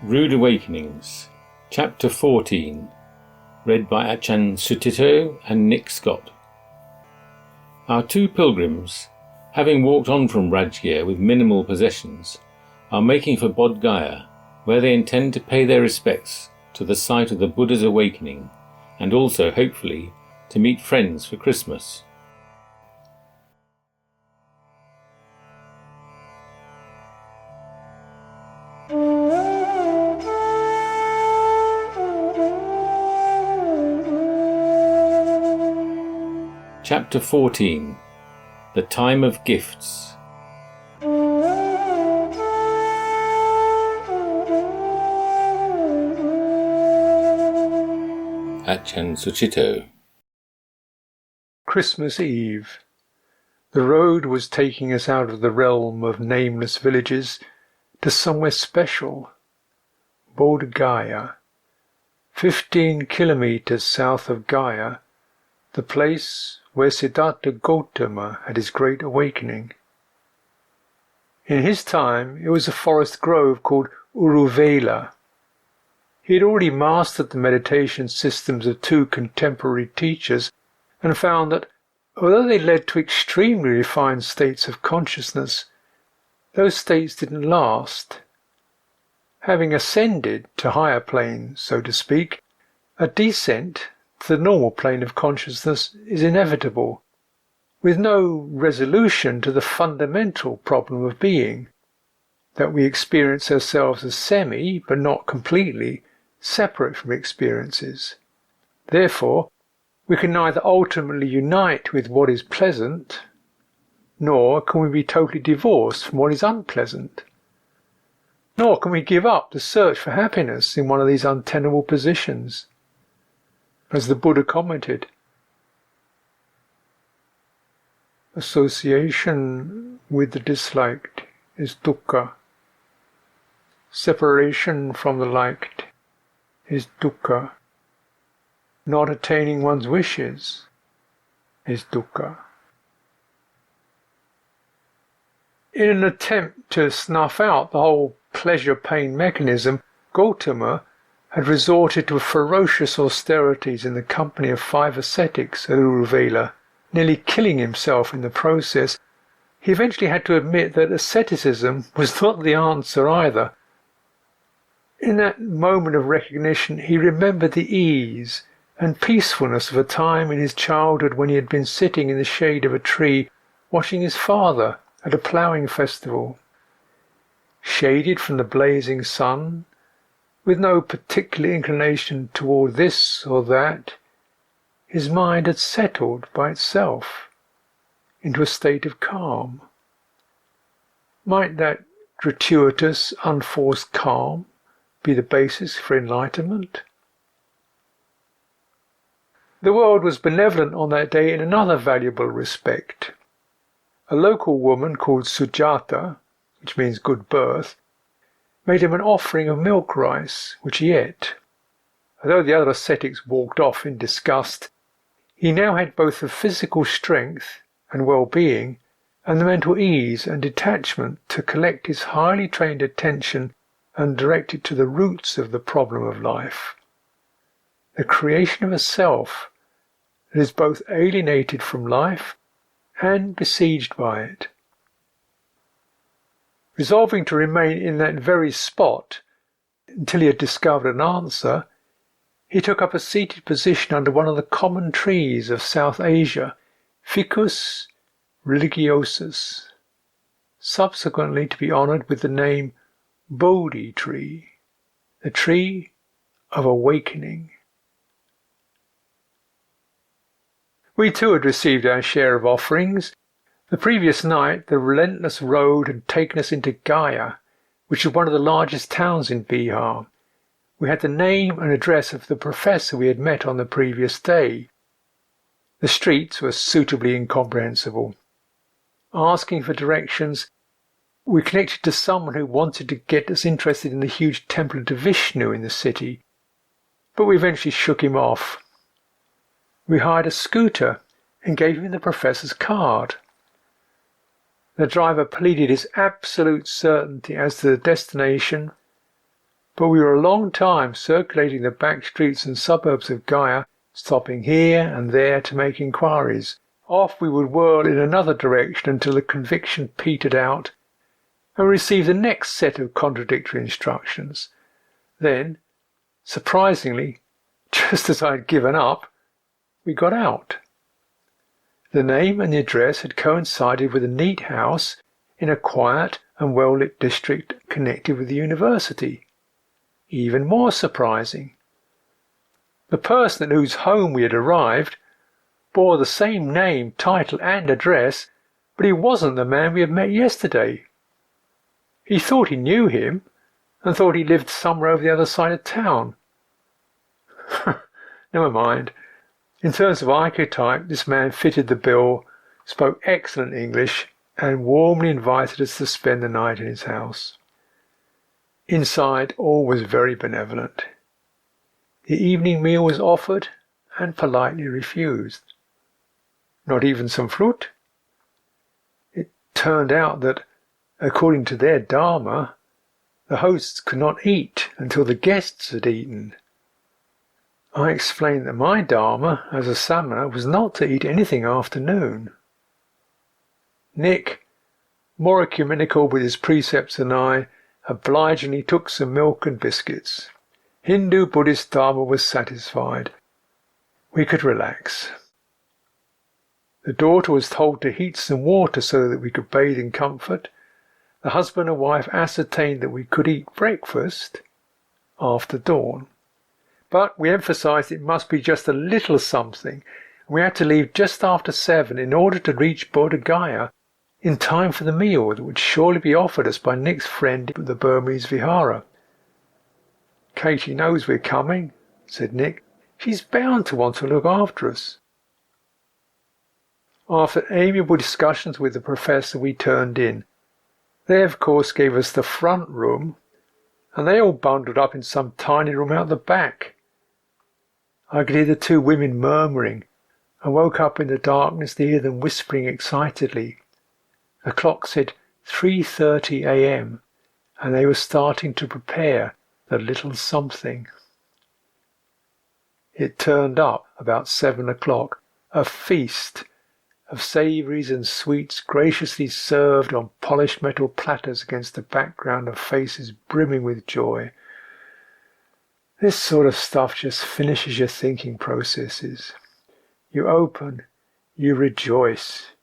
Rude Awakenings, Chapter 14, read by Achan Sutito and Nick Scott. Our two pilgrims, having walked on from Rajgir with minimal possessions, are making for Bodh Gaya, where they intend to pay their respects to the site of the Buddha's awakening, and also, hopefully, to meet friends for Christmas. Chapter 14, The Time of Gifts. Achan Sutito. Christmas Eve. The road was taking us out of the realm of nameless villages to somewhere special. Bodh Gaya, 15 kilometers south of Gaya, the place where Siddhartha Gautama had his great awakening. In his time, it was a forest grove called Uruvela. He had already mastered the meditation systems of two contemporary teachers and found that, although they led to extremely refined states of consciousness, those states didn't last. Having ascended to higher planes, so to speak, a descent to the normal plane of consciousness is inevitable, with no resolution to the fundamental problem of being, that we experience ourselves as semi, but not completely, separate from experiences. Therefore, we can neither ultimately unite with what is pleasant, nor can we be totally divorced from what is unpleasant. Nor can we give up the search for happiness in one of these untenable positions. As the Buddha commented, association with the disliked is dukkha. Separation from the liked is dukkha. Not attaining one's wishes is dukkha. In an attempt to snuff out the whole pleasure-pain mechanism, Gautama had resorted to ferocious austerities in the company of 5 ascetics at Uruvela, nearly killing himself in the process. He eventually had to admit that asceticism was not the answer either. In that moment of recognition, he remembered the ease and peacefulness of a time in his childhood when he had been sitting in the shade of a tree watching his father at a ploughing festival. Shaded from the blazing sun, with no particular inclination toward this or that, his mind had settled by itself into a state of calm. Might that gratuitous, unforced calm be the basis for enlightenment? The world was benevolent on that day in another valuable respect. A local woman called Sujata, which means good birth, made him an offering of milk rice, which he ate. Although the other ascetics walked off in disgust, he now had both the physical strength and well-being and the mental ease and detachment to collect his highly trained attention and direct it to the roots of the problem of life, the creation of a self that is both alienated from life and besieged by it. Resolving to remain in that very spot until he had discovered an answer, he took up a seated position under one of the common trees of South Asia, Ficus religiosus, subsequently to be honoured with the name Bodhi tree, the tree of awakening. We too had received our share of offerings. The previous night, the relentless road had taken us into Gaya, which is one of the largest towns in Bihar. We had the name and address of the professor we had met on the previous day. The streets were suitably incomprehensible. Asking for directions, we connected to someone who wanted to get us interested in the huge temple to Vishnu in the city, but we eventually shook him off. We hired a scooter and gave him the professor's card. The driver pleaded his absolute certainty as to the destination, but we were a long time circulating the back streets and suburbs of Gaia, stopping here and there to make inquiries. Off we would whirl in another direction until the conviction petered out, and we received the next set of contradictory instructions. Then, surprisingly, just as I had given up, we got out. The name and the address had coincided with a neat house in a quiet and well-lit district connected with the university. Even more surprising, the person at whose home we had arrived bore the same name, title and address, but he wasn't the man we had met yesterday. He thought he knew him and thought he lived somewhere over the other side of town. Never mind. In terms of archetype, this man fitted the bill, spoke excellent English, and warmly invited us to spend the night in his house. Inside, all was very benevolent. The evening meal was offered and politely refused. Not even some fruit. It turned out that, according to their dharma, the hosts could not eat until the guests had eaten. I explained that my dharma as a samana was not to eat anything after noon. Nick, more ecumenical with his precepts than I, obligingly took some milk and biscuits. Hindu-Buddhist dharma was satisfied. We could relax. The daughter was told to heat some water so that we could bathe in comfort. The husband and wife ascertained that we could eat breakfast after dawn. But we emphasized it must be just a little something, and we had to leave just after 7 in order to reach Bodh Gaya in time for the meal that would surely be offered us by Nick's friend at the Burmese Vihara. "Katie knows we're coming," said Nick. "She's bound to want to look after us." After amiable discussions with the professor, we turned in. They, of course, gave us the front room, and they all bundled up in some tiny room out the back. I could hear the 2 women murmuring, and woke up in the darkness to hear them whispering excitedly. The clock said 3:30 a.m., and they were starting to prepare the little something. It turned up about 7 o'clock, a feast of savouries and sweets graciously served on polished metal platters against a background of faces brimming with joy. This sort of stuff just finishes your thinking processes. You open, you rejoice,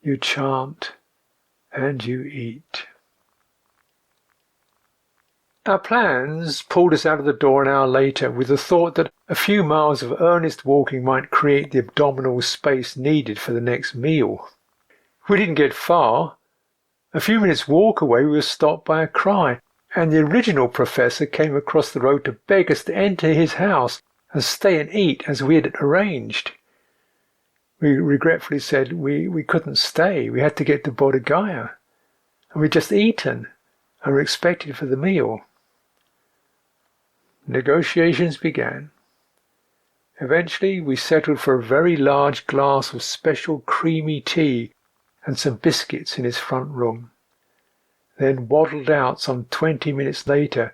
you chant, and you eat. Our plans pulled us out of the door an hour later with the thought that a few miles of earnest walking might create the abdominal space needed for the next meal. We didn't get far. A few minutes' walk away we were stopped by a cry, and the original professor came across the road to beg us to enter his house and stay and eat as we had arranged. We regretfully said we couldn't stay. We had to get to Bodh Gaya, and we'd just eaten and were expected for the meal. Negotiations began. Eventually we settled for a very large glass of special creamy tea and some biscuits in his front room, then waddled out some 20 minutes later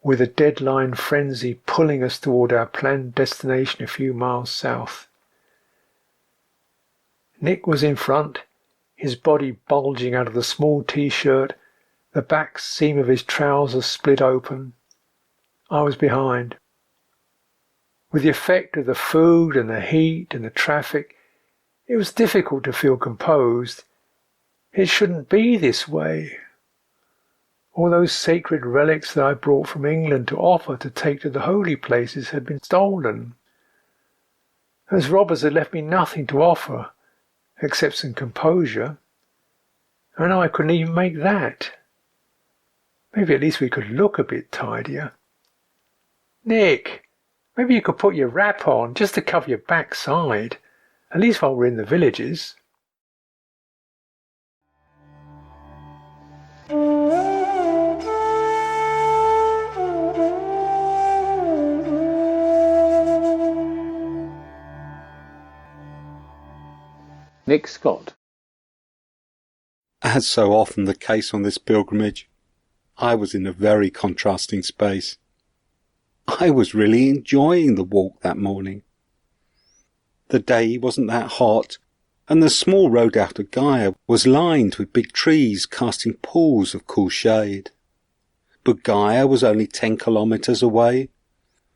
with a deadline frenzy pulling us toward our planned destination a few miles south. Nick was in front, his body bulging out of the small t-shirt, the back seam of his trousers split open. I was behind. With the effect of the food and the heat and the traffic, it was difficult to feel composed. It shouldn't be this way. All those sacred relics that I brought from England to offer to take to the holy places had been stolen. Those robbers had left me nothing to offer, except some composure, and I couldn't even make that. Maybe at least we could look a bit tidier. "Nick, maybe you could put your wrap on, just to cover your backside, at least while we're in the villages." Nick Scott. As so often the case on this pilgrimage, I was in a very contrasting space. I was really enjoying the walk that morning. The day wasn't that hot, and the small road out of Gaya was lined with big trees casting pools of cool shade. But Gaya was only 10 kilometres away.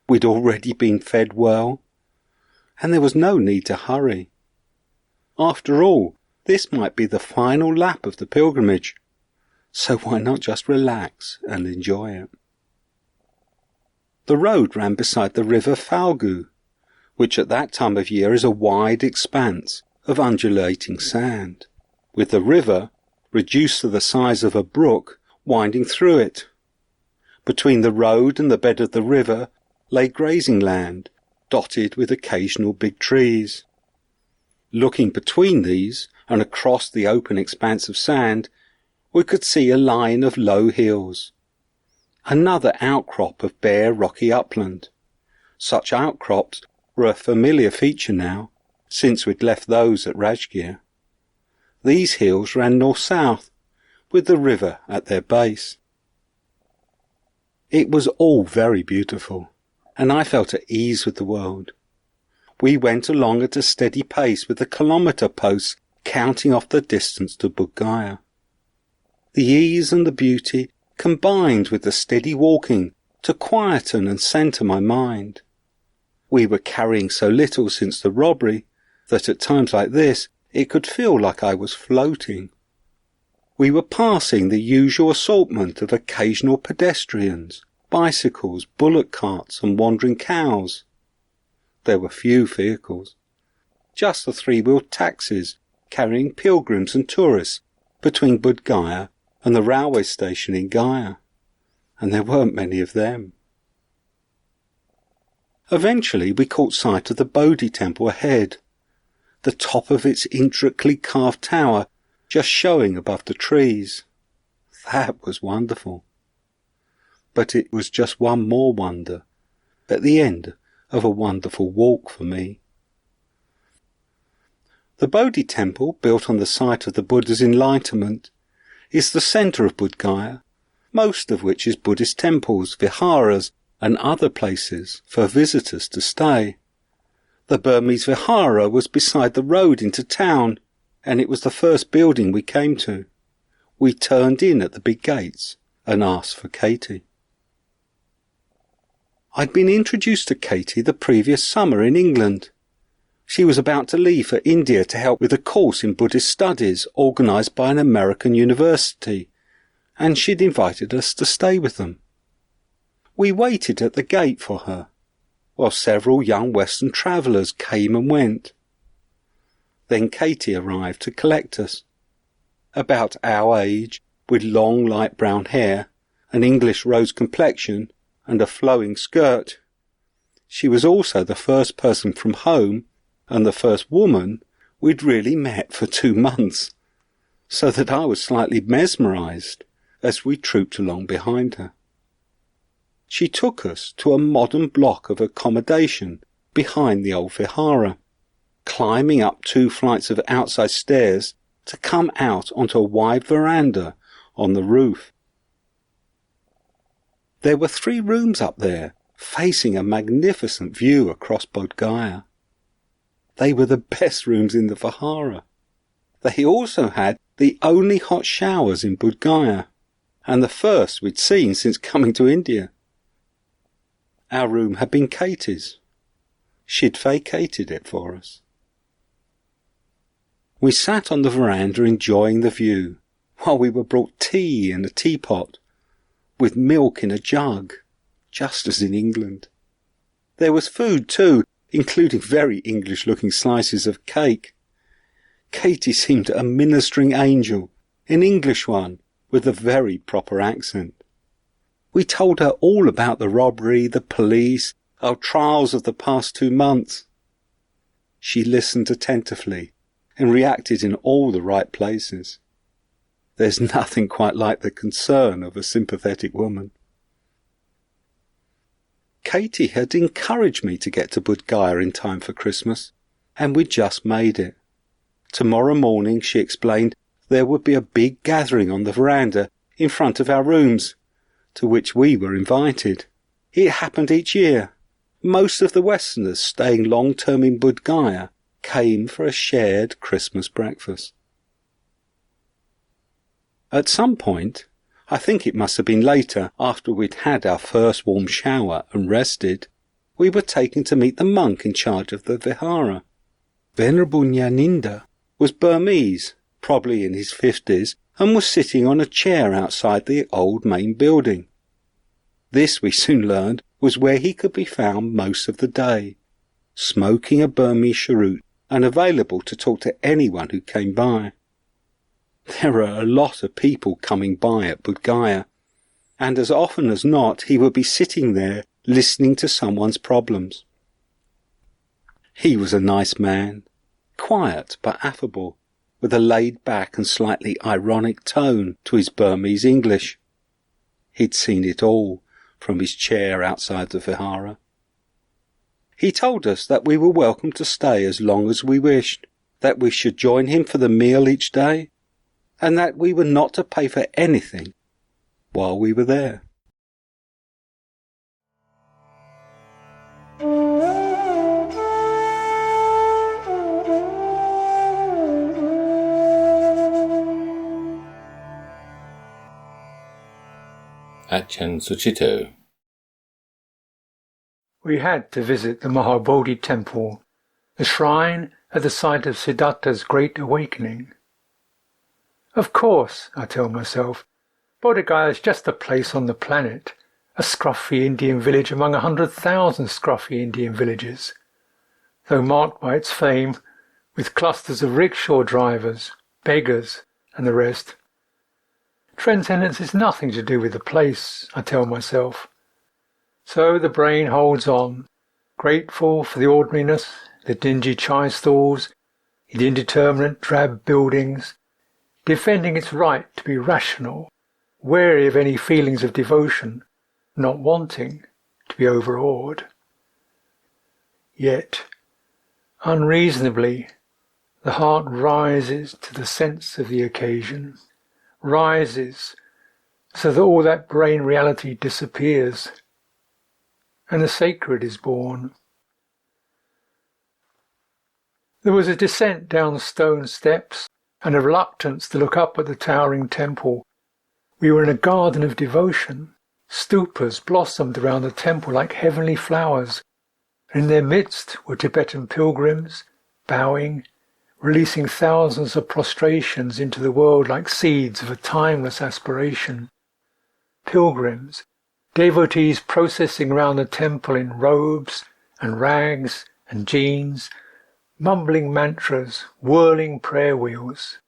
We'd already been fed well, and there was no need to hurry. After all, this might be the final lap of the pilgrimage, so why not just relax and enjoy it? The road ran beside the river Falgu, which at that time of year is a wide expanse of undulating sand, with the river, reduced to the size of a brook, winding through it. Between the road and the bed of the river lay grazing land, dotted with occasional big trees. Looking between these and across the open expanse of sand, we could see a line of low hills, another outcrop of bare rocky upland. Such outcrops were a familiar feature now, since we'd left those at Rajgir. These hills ran north-south, with the river at their base. It was all very beautiful, and I felt at ease with the world. We went along at a steady pace with the kilometre posts counting off the distance to Bodh Gaya. The ease and the beauty combined with the steady walking to quieten and centre my mind. We were carrying so little since the robbery that at times like this it could feel like I was floating. We were passing the usual assortment of occasional pedestrians, bicycles, bullock carts and wandering cows. There were few vehicles, just the 3-wheeled taxis carrying pilgrims and tourists between Bodh Gaya and the railway station in Gaya, and there weren't many of them. Eventually we caught sight of the Bodhi temple ahead, the top of its intricately carved tower just showing above the trees. That was wonderful. But it was just one more wonder, at the end of a wonderful walk for me. The Bodhi temple, built on the site of the Buddha's enlightenment, is the centre of Bodh Gaya, most of which is Buddhist temples, viharas and other places for visitors to stay. The Burmese vihara was beside the road into town, and it was the first building we came to. We turned in at the big gates and asked for Katie. I'd been introduced to Katie the previous summer in England. She was about to leave for India to help with a course in Buddhist studies organised by an American university, and she'd invited us to stay with them. We waited at the gate for her, while several young Western travellers came and went. Then Katie arrived to collect us. About our age, with long light brown hair, an English rose complexion, and a flowing skirt. She was also the first person from home, and the first woman we'd really met for 2 months, so that I was slightly mesmerised as we trooped along behind her. She took us to a modern block of accommodation behind the old vihara, climbing up 2 flights of outside stairs to come out onto a wide veranda on the roof. There were 3 rooms up there, facing a magnificent view across Bodh Gaya. They were the best rooms in the vihara. They also had the only hot showers in Bodh Gaya, and the first we'd seen since coming to India. Our room had been Katie's. She'd vacated it for us. We sat on the veranda enjoying the view, while we were brought tea in a teapot, with milk in a jug, just as in England. There was food too, including very English-looking slices of cake. Katie seemed a ministering angel, an English one, with a very proper accent. We told her all about the robbery, the police, our trials of the past 2 months. She listened attentively and reacted in all the right places. There's nothing quite like the concern of a sympathetic woman. Katie had encouraged me to get to Bodh Gaya in time for Christmas, and we just made it. Tomorrow morning, she explained, there would be a big gathering on the veranda in front of our rooms, to which we were invited. It happened each year. Most of the Westerners staying long-term in Bodh Gaya came for a shared Christmas breakfast. At some point, I think it must have been later, after we'd had our first warm shower and rested, we were taken to meet the monk in charge of the vihara. Venerable Nyaninda was Burmese, probably in his 50s, and was sitting on a chair outside the old main building. This, we soon learned, was where he could be found most of the day, smoking a Burmese cheroot and available to talk to anyone who came by. There are a lot of people coming by at Bodh Gaya, and as often as not he would be sitting there listening to someone's problems. He was a nice man, quiet but affable, with a laid-back and slightly ironic tone to his Burmese English. He'd seen it all from his chair outside the vihara. He told us that we were welcome to stay as long as we wished, that we should join him for the meal each day, and that we were not to pay for anything while we were there. Achan Suchito. We had to visit the Mahabodhi temple, the shrine at the site of Siddhartha's great awakening. Of course, I tell myself, Bodh Gaya is just a place on the planet, a scruffy Indian village among 100,000 scruffy Indian villages, though marked by its fame with clusters of rickshaw drivers, beggars, and the rest. Transcendence is nothing to do with the place, I tell myself. So the brain holds on, grateful for the ordinariness, the dingy chai stalls, the indeterminate drab buildings, defending its right to be rational, wary of any feelings of devotion, not wanting to be overawed. Yet, unreasonably, the heart rises to the sense of the occasion, rises so that all that brain reality disappears, and the sacred is born. There was a descent down the stone steps and a reluctance to look up at the towering temple. We were in a garden of devotion. Stupas blossomed around the temple like heavenly flowers, and in their midst were Tibetan pilgrims, bowing, releasing thousands of prostrations into the world like seeds of a timeless aspiration. Pilgrims, devotees processing around the temple in robes and rags and jeans, mumbling mantras, whirling prayer wheels.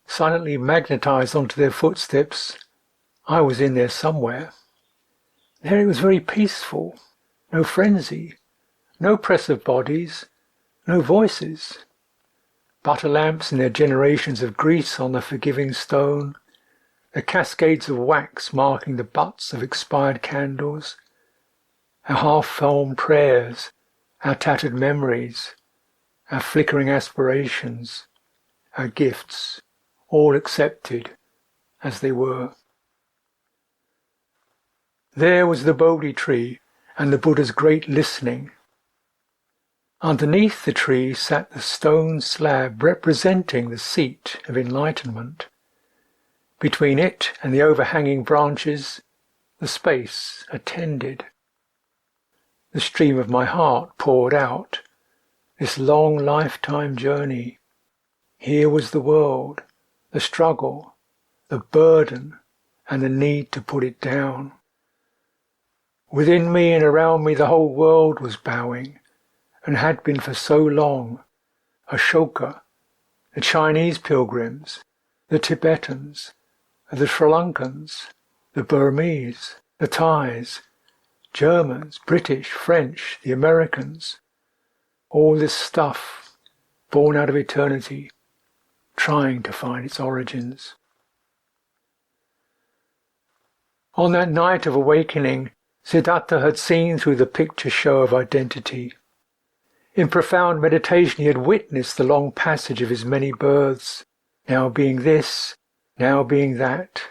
Silently magnetized onto their footsteps, I was in there somewhere. There it was very peaceful, no frenzy, no press of bodies, no voices. Butter lamps in their generations of grease on the forgiving stone, the cascades of wax marking the butts of expired candles, our half-formed prayers, our tattered memories, our flickering aspirations, our gifts, all accepted as they were. There was the Bodhi tree and the Buddha's great listening. Underneath the tree sat the stone slab representing the seat of enlightenment. Between it and the overhanging branches, the space attended. The stream of my heart poured out, this long lifetime journey. Here was the world, the struggle, the burden, and the need to put it down. Within me and around me the whole world was bowing, and had been for so long. Ashoka, the Chinese pilgrims, the Tibetans, the Sri Lankans, the Burmese, the Thais, Germans, British, French, the Americans, all this stuff born out of eternity, trying to find its origins. On that night of awakening, Siddhartha had seen through the picture show of identity. In profound meditation he had witnessed the long passage of his many births, now being this, now being that,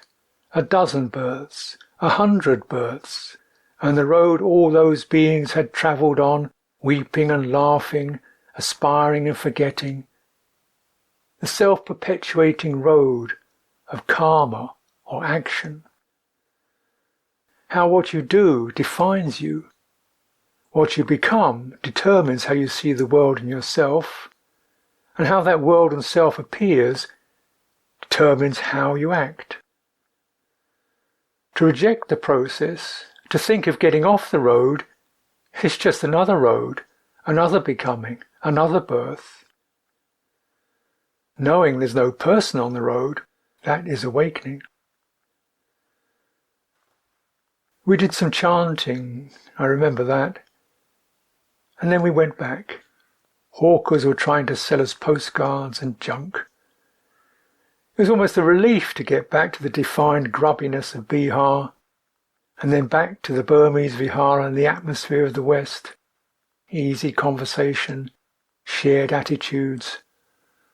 a dozen births, 100 births, and the road all those beings had travelled on, weeping and laughing, aspiring and forgetting. The self-perpetuating road of karma or action. How what you do defines you. What you become determines how you see the world and yourself, and how that world and self appears determines how you act. To reject the process, to think of getting off the road, is just another road, another becoming, another birth. Knowing there's no person on the road, that is awakening. We did some chanting, I remember that. And then we went back. Hawkers were trying to sell us postcards and junk. It was almost a relief to get back to the defined grubbiness of Bihar, and then back to the Burmese Vihara and the atmosphere of the West. Easy conversation, shared attitudes,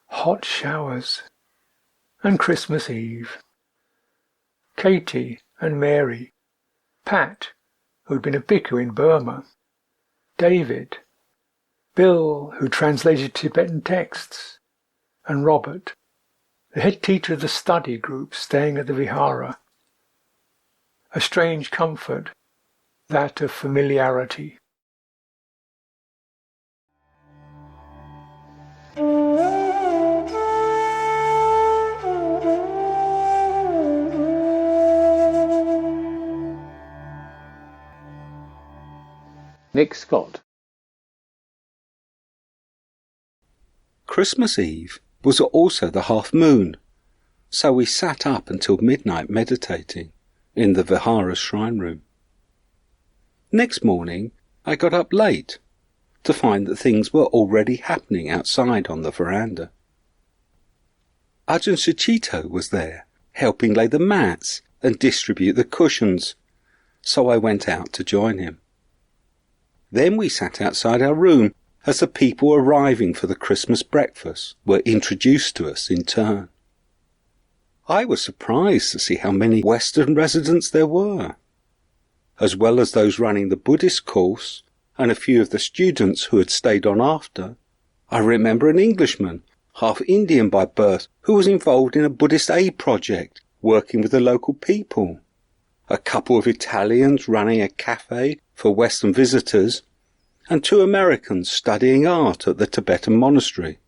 hot showers, and Christmas Eve. Katie and Mary, Pat, who'd been a bhikkhu in Burma, David, Bill, who translated Tibetan texts, and Robert, the head teacher of the study group staying at the Vihara. A strange comfort, that of familiarity. Nick Scott. Christmas Eve was also the half moon, so we sat up until midnight meditating in the Vihara shrine room. Next morning I got up late to find that things were already happening outside on the veranda. Ajahn Sucitto was there, helping lay the mats and distribute the cushions, so I went out to join him. Then we sat outside our room as the people arriving for the Christmas breakfast were introduced to us in turn. I was surprised to see how many Western residents there were, as well as those running the Buddhist course and a few of the students who had stayed on after. I remember an Englishman, half Indian by birth, who was involved in a Buddhist aid project, working with the local people. A couple of Italians running a cafe for Western visitors, and 2 Americans studying art at the Tibetan monastery,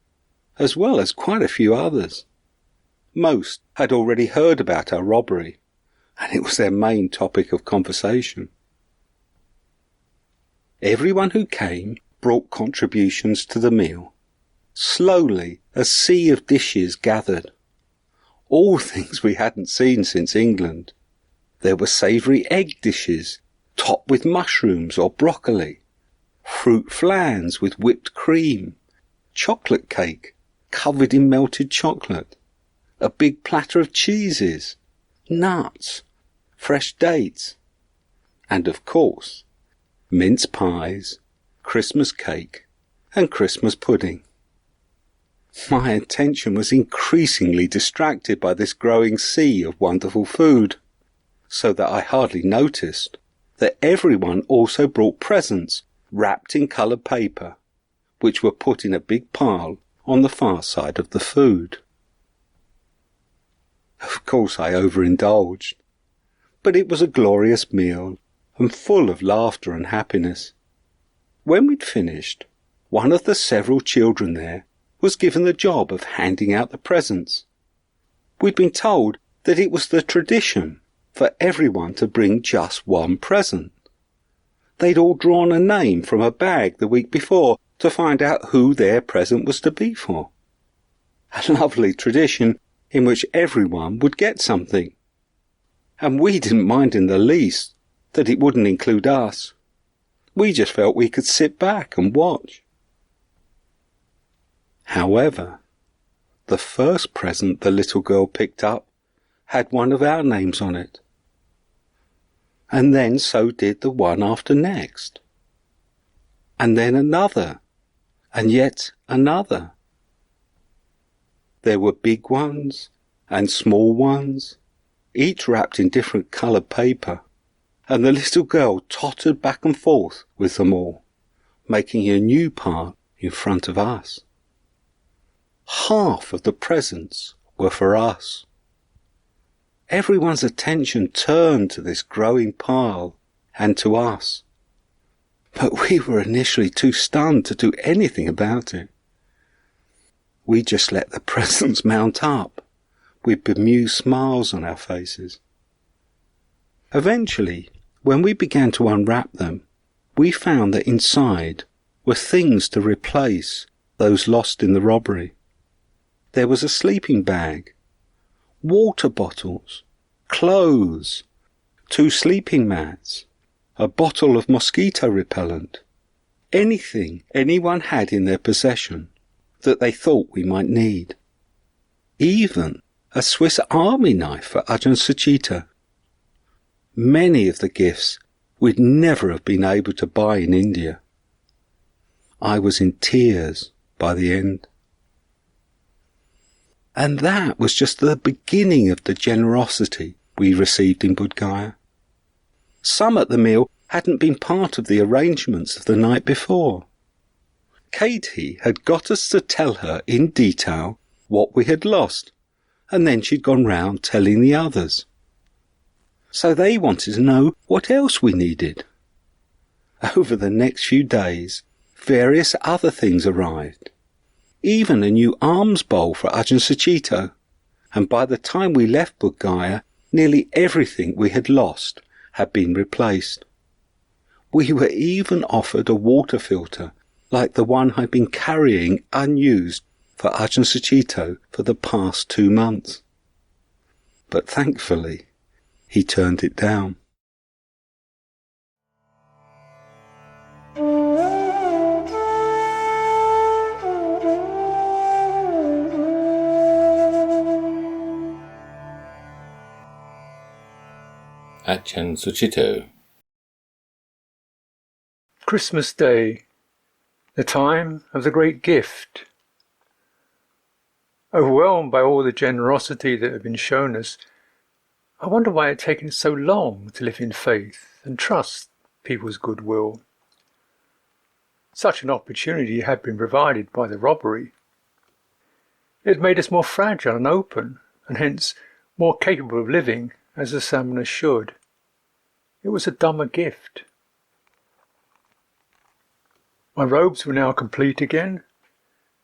as well as quite a few others. Most had already heard about our robbery, and it was their main topic of conversation. Everyone who came brought contributions to the meal. Slowly, a sea of dishes gathered. All things we hadn't seen since England. There were savoury egg dishes, topped with mushrooms or broccoli, fruit flans with whipped cream, chocolate cake covered in melted chocolate, a big platter of cheeses, nuts, fresh dates, and of course, mince pies, Christmas cake, and Christmas pudding. My attention was increasingly distracted by this growing sea of wonderful food, so that I hardly noticed that everyone also brought presents wrapped in coloured paper, which were put in a big pile on the far side of the food. Of course I overindulged, but it was a glorious meal and full of laughter and happiness. When we'd finished, one of the several children there was given the job of handing out the presents. We'd been told that it was the tradition for everyone to bring just one present. They'd all drawn a name from a bag the week before to find out who their present was to be for. A lovely tradition in which everyone would get something. And we didn't mind in the least that it wouldn't include us. We just felt we could sit back and watch. However, the first present the little girl picked up had one of our names on it. And then so did the one after next. And then another, and yet another. There were big ones and small ones, each wrapped in different coloured paper, and the little girl tottered back and forth with them all, making a new pile in front of us. Half of the presents were for us. Everyone's attention turned to this growing pile and to us, but we were initially too stunned to do anything about it. We just let the presents mount up, with bemused smiles on our faces. Eventually, when we began to unwrap them, we found that inside were things to replace those lost in the robbery. There was a sleeping bag, water bottles, clothes, 2 sleeping mats, a bottle of mosquito repellent, anything anyone had in their possession that they thought we might need. Even a Swiss Army knife for Ajahn Sucitto. Many of the gifts we'd never have been able to buy in India. I was in tears by the end. And that was just the beginning of the generosity we received in Bodh Gaya. Some at the meal hadn't been part of the arrangements of the night before. Katie had got us to tell her in detail what we had lost, and then she'd gone round telling the others. So they wanted to know what else we needed. Over the next few days, various other things arrived. Even a new alms bowl for Ajahn Sucitto, and by the time we left Bodh Gaya, nearly everything we had lost had been replaced. We were even offered a water filter like the one I'd been carrying unused for Ajahn Sucitto for the past 2 months. But thankfully, he turned it down. Ajahn Sucitto. Christmas Day, the time of the great gift. Overwhelmed by all the generosity that had been shown us, I wonder why it had taken so long to live in faith and trust people's goodwill. Such an opportunity had been provided by the robbery. It had made us more fragile and open, and hence more capable of living as the Samana should. It was a Dhamma gift. My robes were now complete again.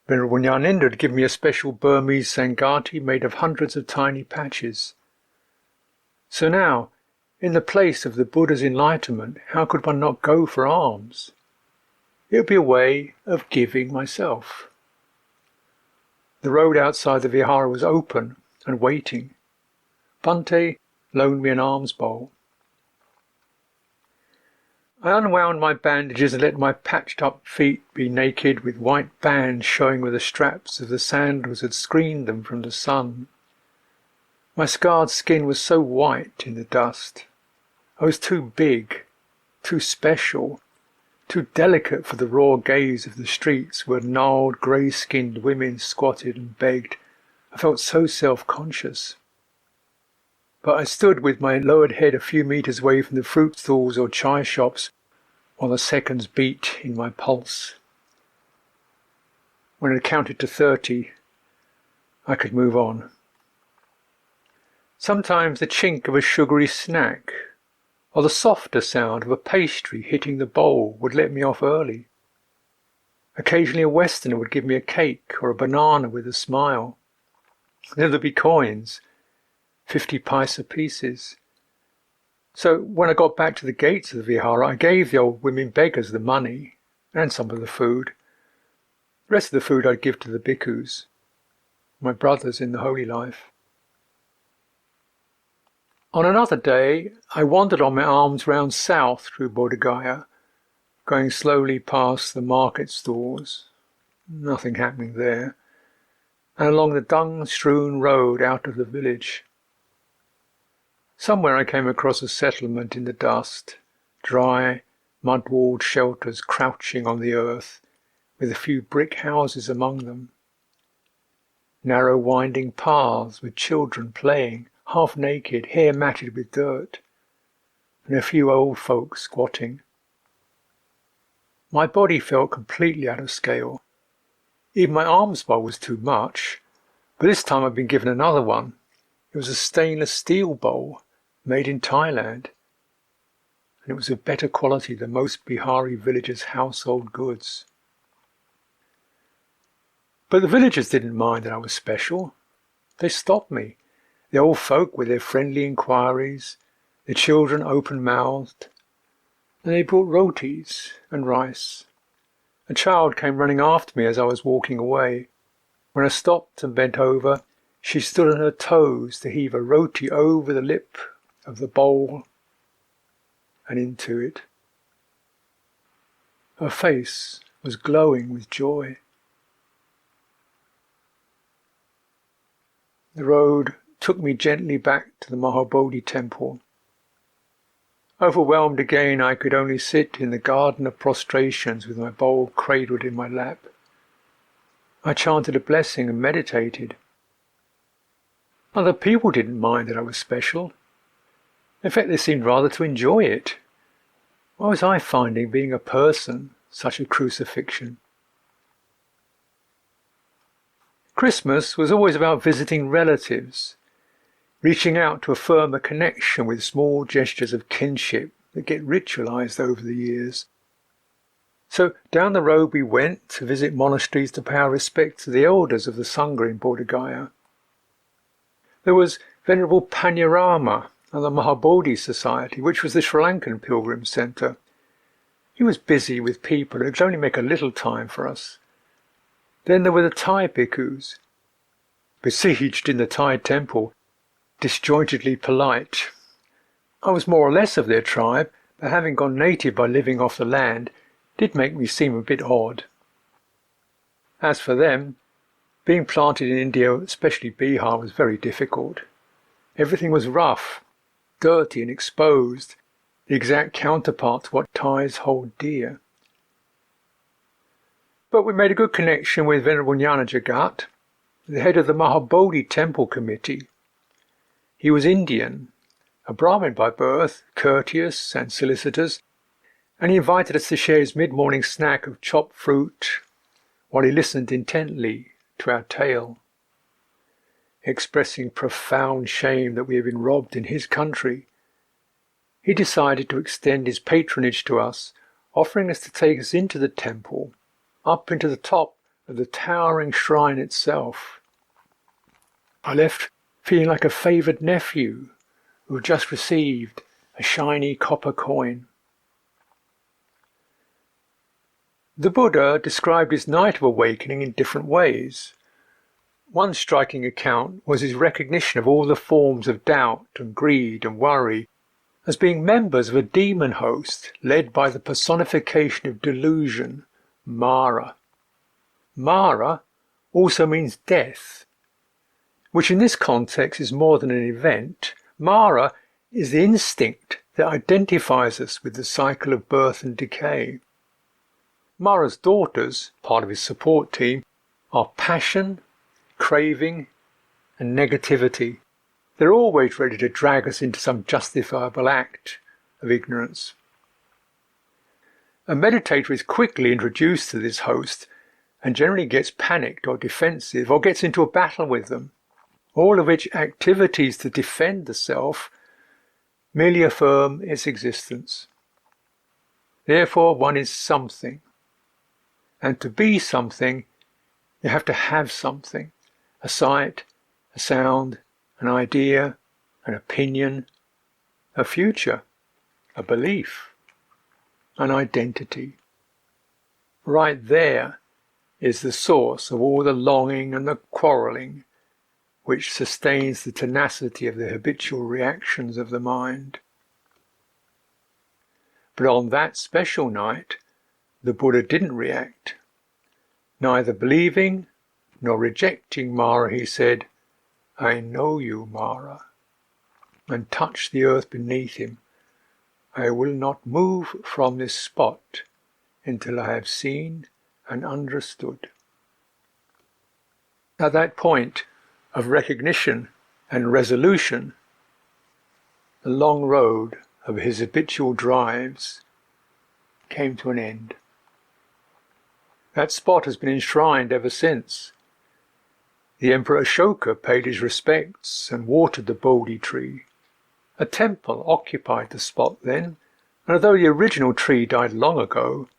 Venerable Nyanenda had given me a special Burmese Sangati made of hundreds of tiny patches. So now, in the place of the Buddha's enlightenment, how could one not go for alms? It would be a way of giving myself. The road outside the vihara was open and waiting. Bhante loaned me an alms bowl. I unwound my bandages and let my patched-up feet be naked, with white bands showing where the straps of the sandals had screened them from the sun. My scarred skin was so white in the dust. I was too big, too special, too delicate for the raw gaze of the streets where gnarled, grey-skinned women squatted and begged. I felt so self-conscious. But I stood with my lowered head a few metres away from the fruit stalls or chai shops, while the seconds beat in my pulse. When I counted to 30, I could move on. Sometimes the chink of a sugary snack, or the softer sound of a pastry hitting the bowl, would let me off early. Occasionally a Westerner would give me a cake or a banana with a smile. Then there'd be coins, 50 paisa pieces. So when I got back to the gates of the vihara, I gave the old women beggars the money and some of the food. The rest of the food I'd give to the bhikkhus, my brothers in the holy life. On another day, I wandered on my arms round south through Bodh Gaya, going slowly past the market stalls, nothing happening there, and along the dung-strewn road out of the village. Somewhere I came across a settlement in the dust, dry, mud-walled shelters crouching on the earth, with a few brick houses among them. Narrow winding paths with children playing half naked, hair matted with dirt, and a few old folk squatting. My body felt completely out of scale. Even my alms bowl was too much, but this time I'd been given another one. It was a stainless steel bowl made in Thailand, and it was of better quality than most Bihari villagers' household goods. But the villagers didn't mind that I was special. They stopped me, the old folk with their friendly inquiries, the children open-mouthed, and they brought rotis and rice. A child came running after me as I was walking away. When I stopped and bent over, she stood on her toes to heave a roti over the lip of the bowl and into it. Her face was glowing with joy. The road took me gently back to the Mahabodhi temple. Overwhelmed again, I could only sit in the garden of prostrations with my bowl cradled in my lap. I chanted a blessing and meditated. Other people didn't mind that I was special. In fact, they seemed rather to enjoy it. Why was I finding being a person such a crucifixion? Christmas was always about visiting relatives, reaching out to affirm a connection with small gestures of kinship that get ritualized over the years. So down the road we went to visit monasteries to pay our respects to the elders of the Sangha in Bodh Gaya. There was Venerable Panyarama and the Mahabodhi Society, which was the Sri Lankan pilgrim centre. He was busy with people who could only make a little time for us. Then there were the Thai bhikkhus, besieged in the Thai temple, disjointedly polite. I was more or less of their tribe, but having gone native by living off the land did make me seem a bit odd. As for them, being planted in India, especially Bihar, was very difficult. Everything was rough, dirty and exposed, the exact counterpart to what Thais hold dear. But we made a good connection with Venerable Jnana Jagat, the head of the Mahabodhi Temple Committee. He was Indian, a Brahmin by birth, courteous and solicitous, and he invited us to share his mid-morning snack of chopped fruit while he listened intently to our tale. Expressing profound shame that we had been robbed in his country, he decided to extend his patronage to us, offering us to take us into the temple, up into the top of the towering shrine itself. I left feeling like a favoured nephew who had just received a shiny copper coin. The Buddha described his night of awakening in different ways. One striking account was his recognition of all the forms of doubt and greed and worry as being members of a demon host led by the personification of delusion, Mara. Mara also means death, which in this context is more than an event. Mara is the instinct that identifies us with the cycle of birth and decay. Mara's daughters, part of his support team, are passion, craving, and negativity. They're always ready to drag us into some justifiable act of ignorance. A meditator is quickly introduced to this host and generally gets panicked or defensive or gets into a battle with them, all of which activities to defend the self merely affirm its existence. Therefore, one is something. And to be something, you have to have something, a sight, a sound, an idea, an opinion, a future, a belief, an identity. Right there is the source of all the longing and the quarrelling which sustains the tenacity of the habitual reactions of the mind. But on that special night, the Buddha didn't react. Neither believing nor rejecting Mara, he said, "I know you, Mara," and touched the earth beneath him. "I will not move from this spot until I have seen and understood." At that point of recognition and resolution, the long road of his habitual drives came to an end. That spot has been enshrined ever since. The Emperor Ashoka paid his respects and watered the Bodhi tree. A temple occupied the spot then, and although the original tree died long ago,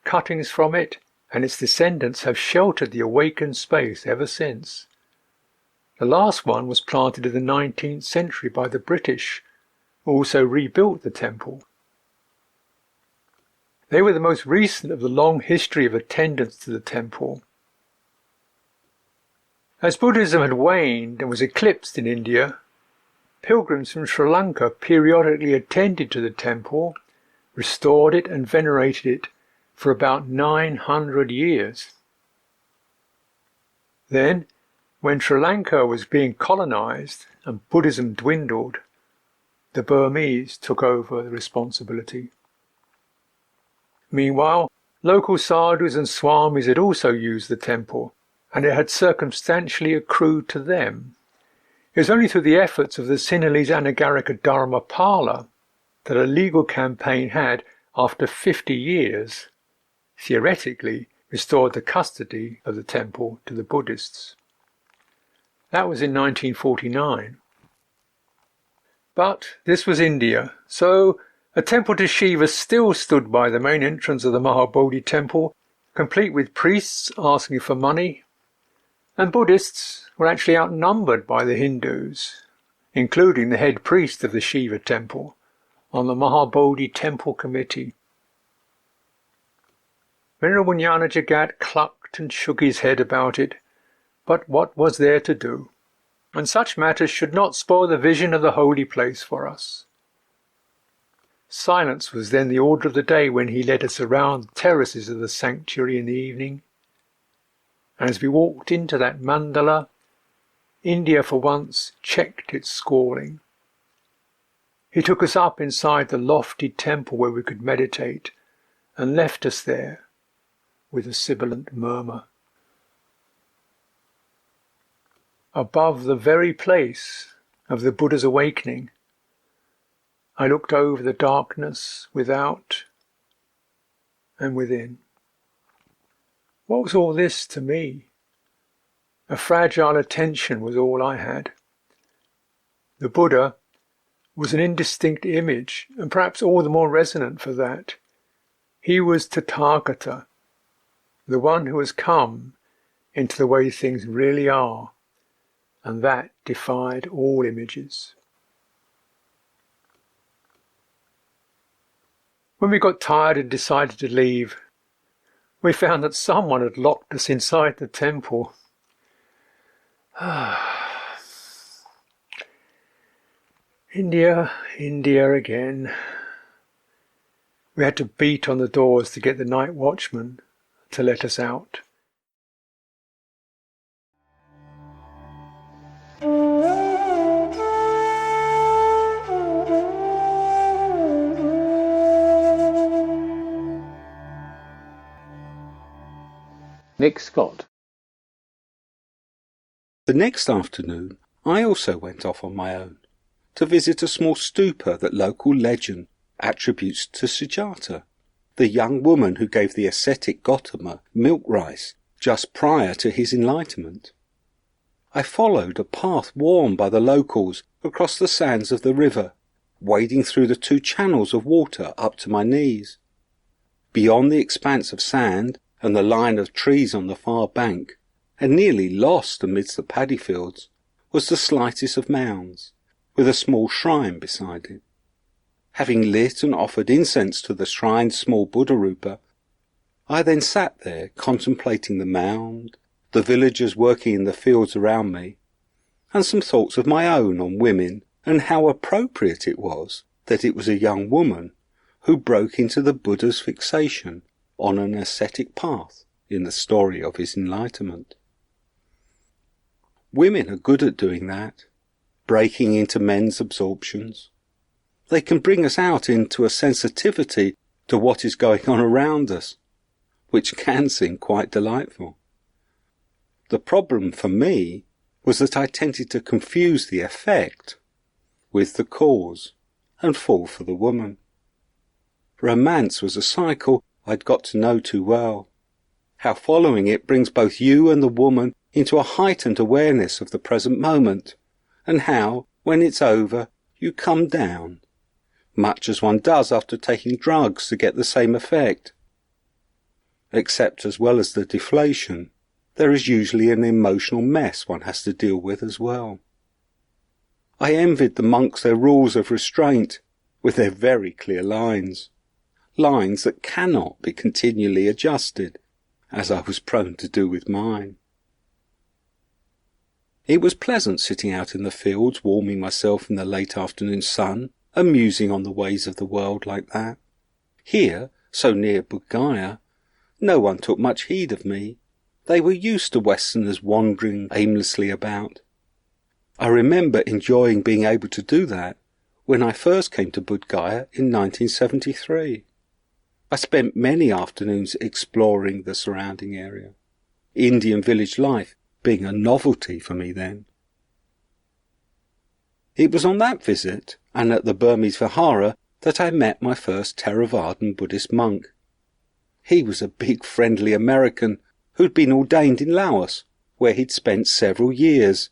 cuttings from it and its descendants have sheltered the awakened space ever since. The last one was planted in the 19th century by the British, who also rebuilt the temple. They were the most recent of the long history of attendance to the temple. As Buddhism had waned and was eclipsed in India, pilgrims from Sri Lanka periodically attended to the temple, restored it and venerated it for about 900 years. Then, when Sri Lanka was being colonized and Buddhism dwindled, the Burmese took over the responsibility. Meanwhile, local sadhus and swamis had also used the temple, and it had circumstantially accrued to them. It was only through the efforts of the Sinhalese Anagarika Dharmapala that a legal campaign had, after 50 years, theoretically restored the custody of the temple to the Buddhists. That was in 1949. But this was India, so a temple to Shiva still stood by the main entrance of the Mahabodhi temple, complete with priests asking for money, and Buddhists were actually outnumbered by the Hindus, including the head priest of the Shiva temple, on the Mahabodhi temple committee. Venerable Jnana Jagat clucked and shook his head about it, but what was there to do? And such matters should not spoil the vision of the holy place for us. Silence was then the order of the day when he led us around the terraces of the sanctuary in the evening. And as we walked into that mandala, India for once checked its squalling. He took us up inside the lofty temple where we could meditate, and left us there with a sibilant murmur. Above the very place of the Buddha's awakening, I looked over the darkness without and within. What was all this to me? A fragile attention was all I had. The Buddha was an indistinct image, and perhaps all the more resonant for that. He was Tathagata, the one who has come into the way things really are, and that defied all images. When we got tired and decided to leave, we found that someone had locked us inside the temple. India, India again. We had to beat on the doors to get the night watchman to let us out. Nick Scott. The next afternoon, I also went off on my own to visit a small stupa that local legend attributes to Sujata, the young woman who gave the ascetic Gautama milk rice just prior to his enlightenment. I followed a path worn by the locals across the sands of the river, wading through the 2 channels of water up to my knees. Beyond the expanse of sand and the line of trees on the far bank, and nearly lost amidst the paddy fields, was the slightest of mounds, with a small shrine beside it. Having lit and offered incense to the shrine's small Buddha Rupa, I then sat there contemplating the mound, the villagers working in the fields around me, and some thoughts of my own on women and how appropriate it was that it was a young woman who broke into the Buddha's fixation on an ascetic path in the story of his enlightenment. Women are good at doing that, breaking into men's absorptions. They can bring us out into a sensitivity to what is going on around us, which can seem quite delightful. The problem for me was that I tended to confuse the effect with the cause and fall for the woman. Romance was a cycle I'd got to know too well. How following it brings both you and the woman into a heightened awareness of the present moment, and how, when it's over, you come down, much as one does after taking drugs to get the same effect. Except, as well as the deflation, there is usually an emotional mess one has to deal with as well. I envied the monks their rules of restraint, with their very clear lines that cannot be continually adjusted, as I was prone to do with mine. It was pleasant sitting out in the fields, warming myself in the late afternoon sun, and musing on the ways of the world like that. Here, so near Bodh Gaya, no one took much heed of me. They were used to Westerners wandering aimlessly about. I remember enjoying being able to do that when I first came to Bodh Gaya in 1973. I spent many afternoons exploring the surrounding area, Indian village life being a novelty for me then. It was on that visit, and at the Burmese Vihara, that I met my first Theravadan Buddhist monk. He was a big friendly American who'd been ordained in Laos, where he'd spent several years,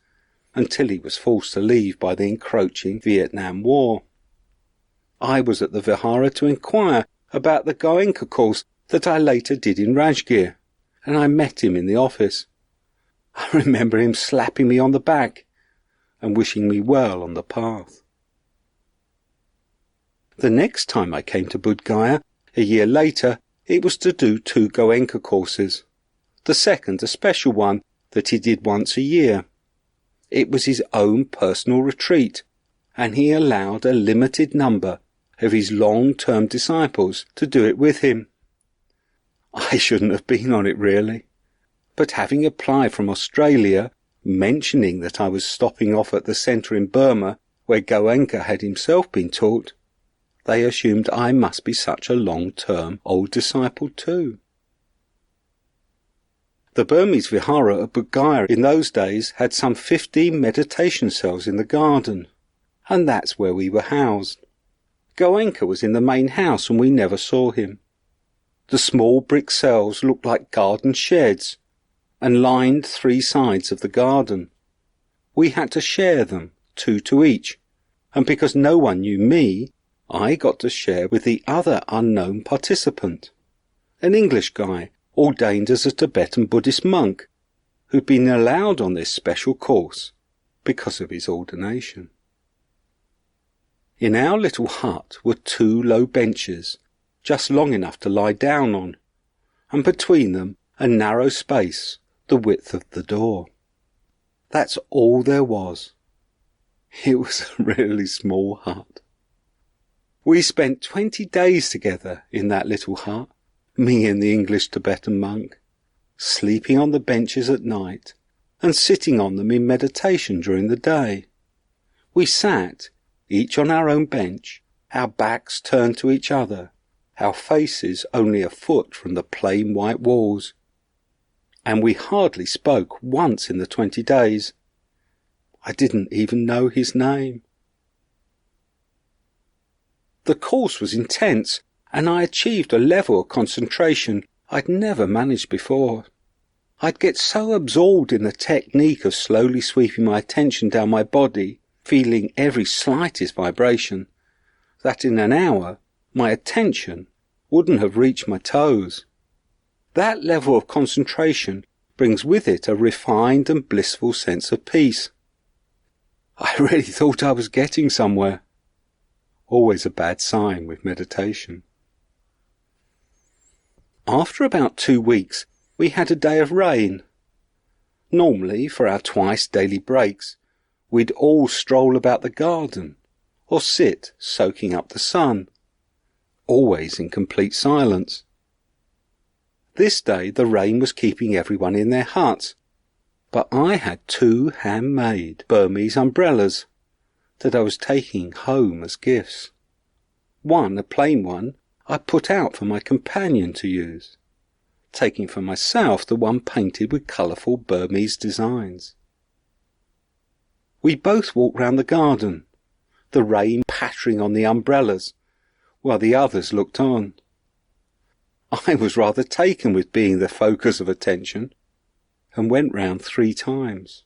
until he was forced to leave by the encroaching Vietnam War. I was at the Vihara to inquire about the Goenka course that I later did in Rajgir, and I met him in the office. I remember him slapping me on the back and wishing me well on the path. The next time I came to Bodh Gaya, a year later, it was to do 2 Goenka courses. The second a special one that he did once a year. It was his own personal retreat, and he allowed a limited number of his long-term disciples to do it with him. I shouldn't have been on it really, but having applied from Australia, mentioning that I was stopping off at the centre in Burma where Goenka had himself been taught, they assumed I must be such a long-term old disciple too. The Burmese Vihara at Bodh Gaya in those days had some 15 meditation cells in the garden, and that's where we were housed. Goenka was in the main house and we never saw him. The small brick cells looked like garden sheds and lined 3 sides of the garden. We had to share them, 2 to each, and because no one knew me, I got to share with the other unknown participant, an English guy ordained as a Tibetan Buddhist monk who'd been allowed on this special course because of his ordination. In our little hut were 2 low benches, just long enough to lie down on, and between them a narrow space the width of the door. That's all there was. It was a really small hut. We spent 20 days together in that little hut, me and the English Tibetan monk, sleeping on the benches at night and sitting on them in meditation during the day. We sat, each on our own bench, our backs turned to each other, our faces only a foot from the plain white walls. And we hardly spoke once in the 20 days. I didn't even know his name. The course was intense, and I achieved a level of concentration I'd never managed before. I'd get so absorbed in the technique of slowly sweeping my attention down my body, feeling every slightest vibration, that in an hour my attention wouldn't have reached my toes. That level of concentration brings with it a refined and blissful sense of peace. I really thought I was getting somewhere. Always a bad sign with meditation. After about 2 weeks, we had a day of rain. Normally, for our twice daily breaks, we'd all stroll about the garden, or sit soaking up the sun, always in complete silence. This day the rain was keeping everyone in their huts, but I had 2 handmade Burmese umbrellas that I was taking home as gifts. One, a plain one, I put out for my companion to use, taking for myself the one painted with colourful Burmese designs. We both walked round the garden, the rain pattering on the umbrellas, while the others looked on. I was rather taken with being the focus of attention, and went round 3 times.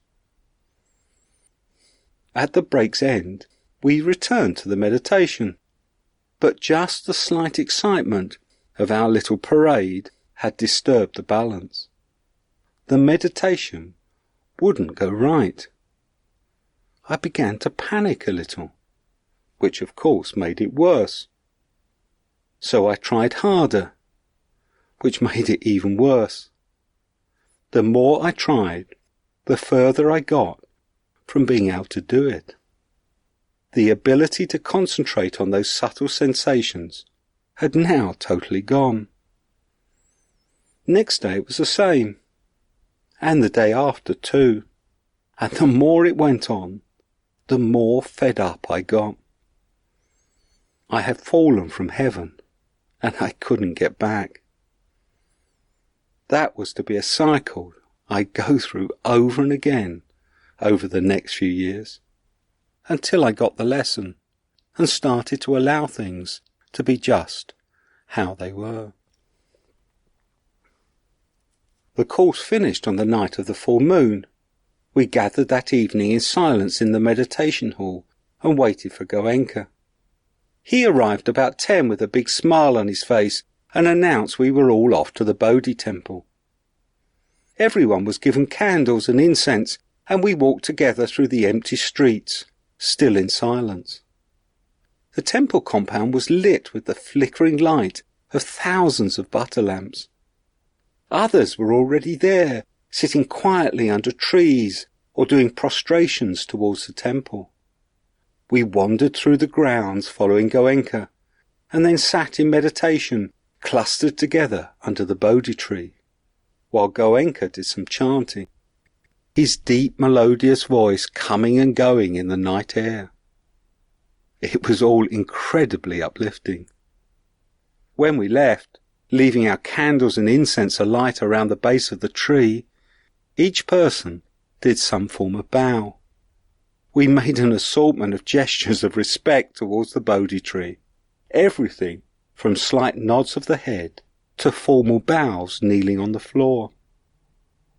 At the break's end, we returned to the meditation, but just the slight excitement of our little parade had disturbed the balance. The meditation wouldn't go right. I began to panic a little, which of course made it worse. So I tried harder, which made it even worse. The more I tried, the further I got from being able to do it. The ability to concentrate on those subtle sensations had now totally gone. Next day it was the same, and the day after too, and the more it went on, the more fed up I got. I had fallen from heaven, and I couldn't get back. That was to be a cycle I'd go through over and again over the next few years, until I got the lesson and started to allow things to be just how they were. The course finished on the night of the full moon. We gathered that evening in silence in the meditation hall and waited for Goenka. He arrived about 10 with a big smile on his face and announced we were all off to the Bodhi temple. Everyone was given candles and incense, and we walked together through the empty streets, still in silence. The temple compound was lit with the flickering light of thousands of butter lamps. Others were already there, sitting quietly under trees or doing prostrations towards the temple. We wandered through the grounds following Goenka, and then sat in meditation, clustered together under the Bodhi tree, while Goenka did some chanting, his deep melodious voice coming and going in the night air. It was all incredibly uplifting. When we left, leaving our candles and incense alight around the base of the tree, each person did some form of bow. We made an assortment of gestures of respect towards the Bodhi tree, everything from slight nods of the head to formal bows kneeling on the floor.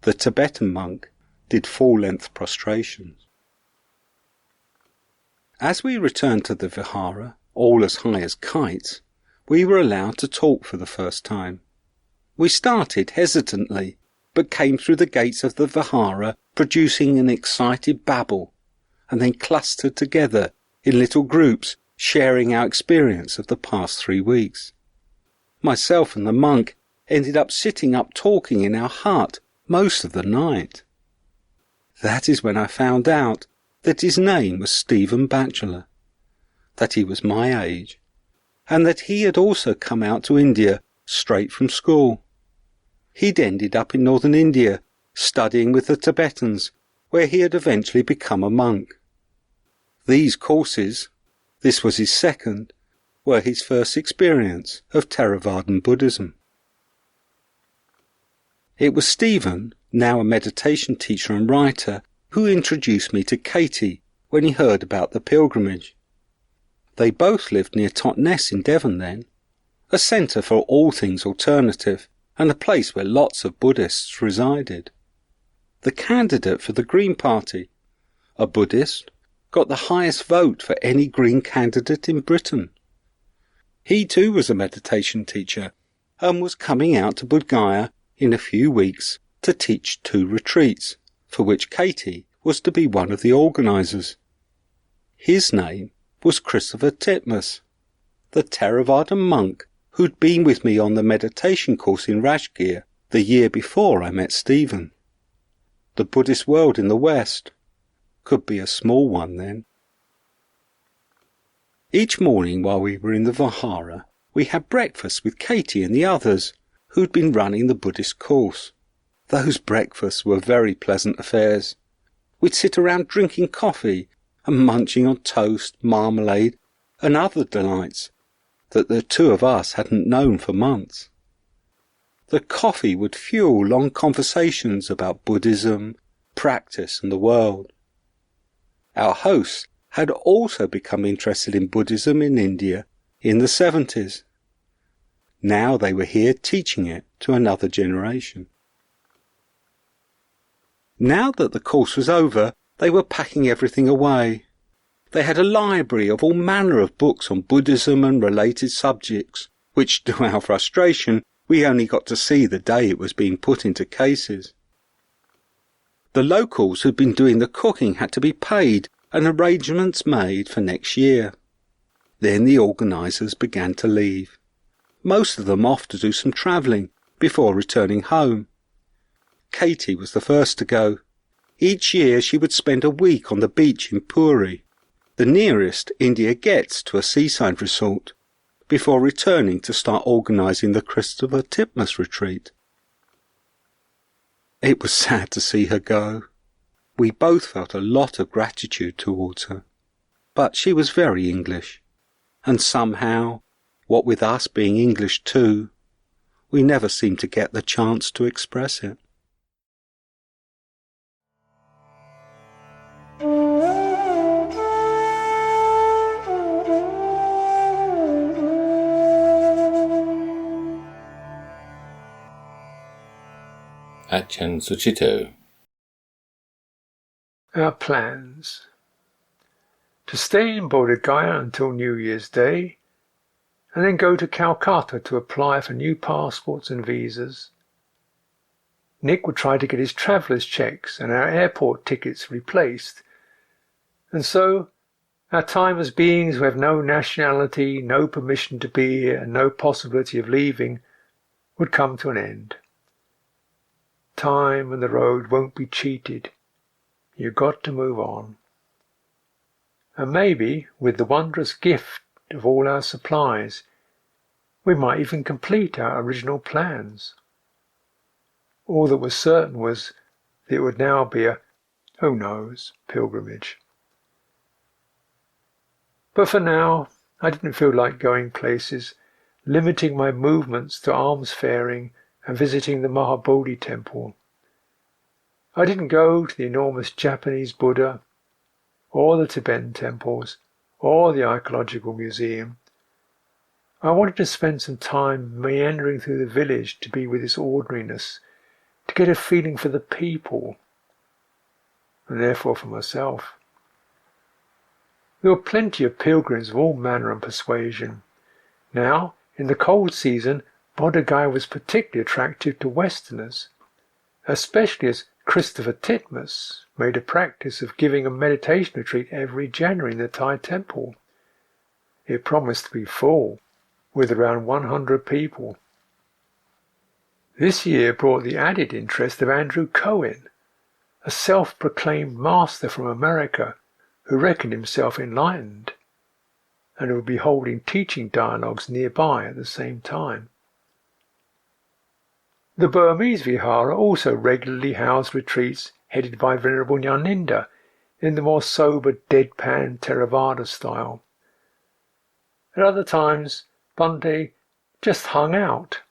The Tibetan monk did full-length prostrations. As we returned to the vihara, all as high as kites, we were allowed to talk for the first time. We started hesitantly, but came through the gates of the vihara producing an excited babble, and then clustered together in little groups sharing our experience of the past 3 weeks. Myself and the monk ended up sitting up talking in our hut most of the night. That is when I found out that his name was Stephen Batchelor, that he was my age, and that he had also come out to India straight from school. He'd ended up in northern India, studying with the Tibetans, where he had eventually become a monk. These courses, this was his second, were his first experience of Theravadan Buddhism. It was Stephen, now a meditation teacher and writer, who introduced me to Katie when he heard about the pilgrimage. They both lived near Totnes in Devon then, a centre for all things alternative and a place where lots of Buddhists resided. The candidate for the Green Party, a Buddhist, got the highest vote for any Green candidate in Britain. He too was a meditation teacher and was coming out to Bodh Gaya in a few weeks to teach 2 retreats, for which Katie was to be one of the organisers. His name was Christopher Titmuss, the Theravadan monk who'd been with me on the meditation course in Rajgir the year before I met Stephen. The Buddhist world in the West could be a small one then. Each morning while we were in the vihara, we had breakfast with Katie and the others who'd been running the Buddhist course. Those breakfasts were very pleasant affairs. We'd sit around drinking coffee and munching on toast, marmalade, and other delights that the 2 of us hadn't known for months. The coffee would fuel long conversations about Buddhism, practice, and the world. our hosts, had also become interested in Buddhism in India in the 70s. Now they were here teaching it to another generation. Now that the course was over, they were packing everything away. They had a library of all manner of books on Buddhism and related subjects, which, to our frustration, we only got to see the day it was being put into cases. The locals who'd been doing the cooking had to be paid and arrangements made for next year. Then the organisers began to leave, most of them off to do some travelling before returning home. Katie was the first to go. Each year she would spend a week on the beach in Puri, the nearest India gets to a seaside resort, before returning to start organising the Christopher Titmuss retreat. It was sad to see her go. We both felt a lot of gratitude towards her. But she was very English, and somehow, what with us being English too, we never seemed to get the chance to express it. Achan Suchito. Our plans. To stay in Bodh Gaya until New Year's Day, and then go to Calcutta to apply for new passports and visas. Nick would try to get his traveller's checks and our airport tickets replaced, and so our time as beings who have no nationality, no permission to be here, and no possibility of leaving would come to an end. Time and the road won't be cheated. You've got to move on. And maybe, with the wondrous gift of all our supplies, we might even complete our original plans. All that was certain was that it would now be a, who knows, pilgrimage. But for now, I didn't feel like going places, limiting my movements to alms-faring and visiting the Mahabodhi temple. I didn't go to the enormous Japanese Buddha, or the Tibetan temples, or the archaeological museum. I wanted to spend some time meandering through the village to be with its ordinariness, to get a feeling for the people, and therefore for myself. There were plenty of pilgrims of all manner and persuasion. Now, in the cold season, Bodh Gaya was particularly attractive to Westerners, especially as Christopher Titmuss made a practice of giving a meditation retreat every January in the Thai temple. It promised to be full, with around 100 people. This year brought the added interest of Andrew Cohen, a self-proclaimed master from America who reckoned himself enlightened, and who would be holding teaching dialogues nearby at the same time. The Burmese Vihara also regularly housed retreats headed by Venerable Nyaninda in the more sober deadpan Theravada style. At other times, Bhante just hung out.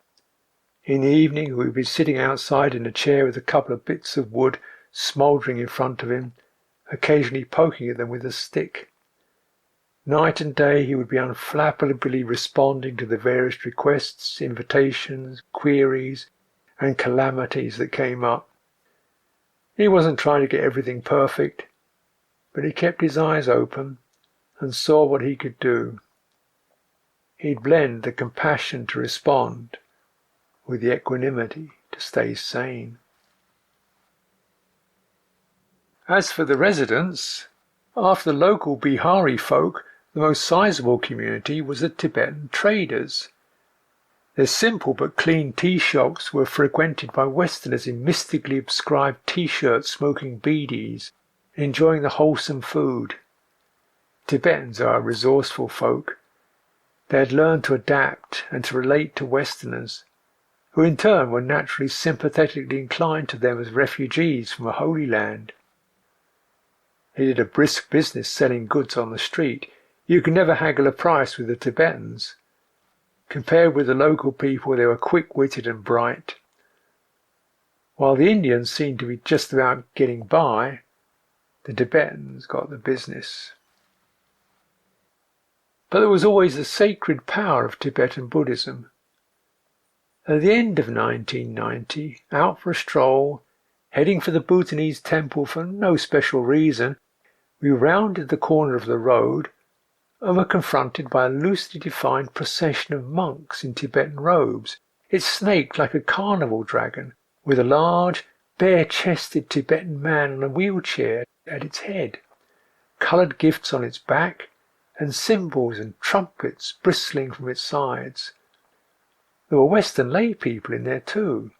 In the evening, he would be sitting outside in a chair with a couple of bits of wood smouldering in front of him, occasionally poking at them with a stick. Night and day he would be unflappably responding to the various requests, invitations, queries, and calamities that came up. He wasn't trying to get everything perfect, but he kept his eyes open and saw what he could do. He'd blend the compassion to respond with the equanimity to stay sane. As for the residents, after the local Bihari folk, the most sizable community was the Tibetan traders. Their simple but clean tea shops were frequented by Westerners in mystically prescribed T-shirts smoking beedies, enjoying the wholesome food. Tibetans are resourceful folk. They had learned to adapt and to relate to Westerners, who in turn were naturally sympathetically inclined to them as refugees from a holy land. They did a brisk business selling goods on the street. You could never haggle a price with the Tibetans. Compared with the local people, they were quick-witted and bright. While the Indians seemed to be just about getting by, The Tibetans got the business. But there was always the sacred power of Tibetan Buddhism. At the end of 1990, out for a stroll, heading for the Bhutanese temple for no special reason, we rounded the corner of the road and were confronted by a loosely defined procession of monks in Tibetan robes. It snaked like a carnival dragon, with a large, bare-chested Tibetan man on a wheelchair at its head, coloured gifts on its back, and cymbals and trumpets bristling from its sides. There were Western lay people in there too.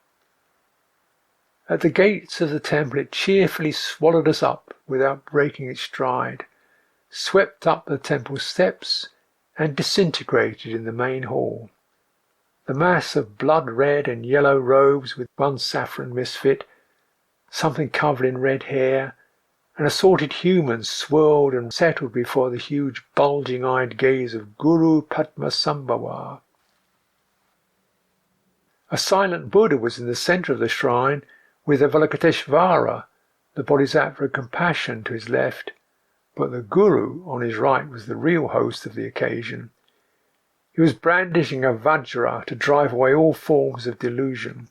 At the gates of the temple it cheerfully swallowed us up without breaking its stride, swept up the temple steps and disintegrated in the main hall. The mass of blood-red and yellow robes with one saffron misfit, something covered in red hair, and assorted humans swirled and settled before the huge bulging-eyed gaze of Guru Padmasambhava. A silent Buddha was in the centre of the shrine, with Avalokiteshvara, the Bodhisattva of compassion, to his left, but the Guru on his right was the real host of the occasion. He was brandishing a vajra to drive away all forms of delusion.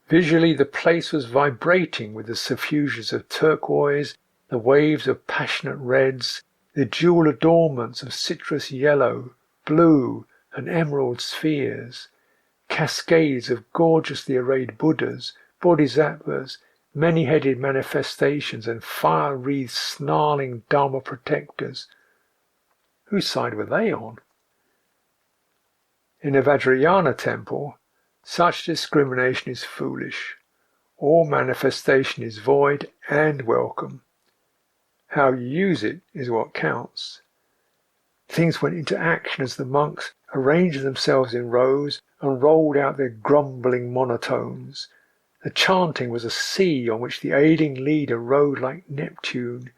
Visually the place was vibrating with the suffusions of turquoise, the waves of passionate reds, the jewel adornments of citrus yellow, blue and emerald spheres, cascades of gorgeously arrayed Buddhas, Bodhisattvas, many-headed manifestations and fire-wreathed snarling Dharma protectors. Whose side were they on? In the Vajrayana temple, such discrimination is foolish. All manifestation is void and welcome. How you use it is what counts. Things went into action as the monks arranged themselves in rows and rolled out their grumbling monotones. The chanting was a sea on which the aiding leader rode like Neptune.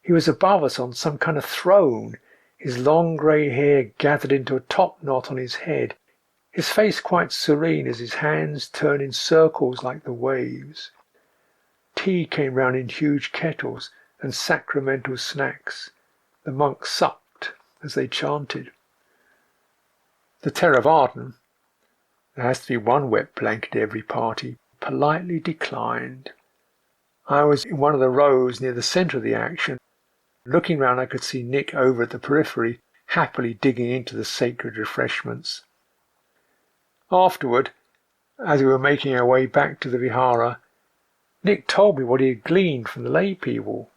He was above us on some kind of throne, his long grey hair gathered into a top knot on his head, his face quite serene as his hands turned in circles like the waves. Tea came round in huge kettles and sacramental snacks. The monks supped as they chanted. The Theravadan, there has to be one wet blanket at every party, politely declined. I was in one of the rows near the centre of the action. Looking round I could see Nick over at the periphery, happily digging into the sacred refreshments. Afterward, as we were making our way back to the vihara, Nick told me what he had gleaned from the lay people.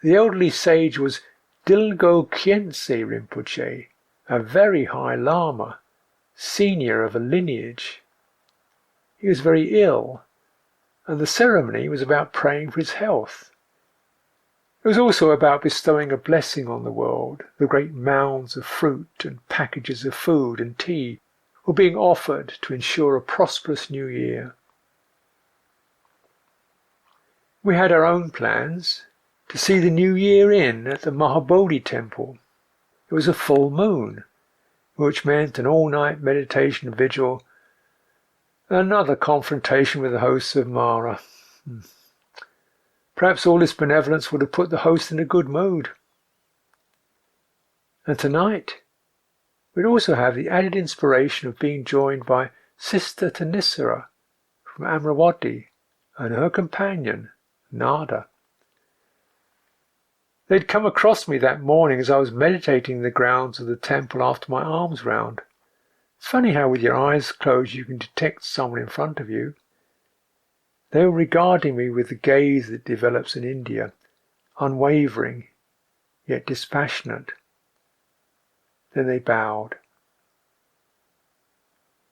The elderly sage was Dilgo Khyentse Rinpoche, a very high lama, senior of a lineage. He was very ill, and the ceremony was about praying for his health. It was also about bestowing a blessing on the world. The great mounds of fruit and packages of food and tea were being offered to ensure a prosperous new year. We had our own plans to see the new year in at the Mahabodhi temple. It was a full moon, which meant an all-night meditation vigil, another confrontation with the hosts of Mara. Perhaps all this benevolence would have put the host in a good mood. And tonight, we'd also have the added inspiration of being joined by Sister Thanissara from Amravati and her companion, Nada. They'd come across me that morning as I was meditating in the grounds of the temple after my alms round. It's funny how with your eyes closed you can detect someone in front of you. They were regarding me with the gaze that develops in India, unwavering, yet dispassionate. Then they bowed.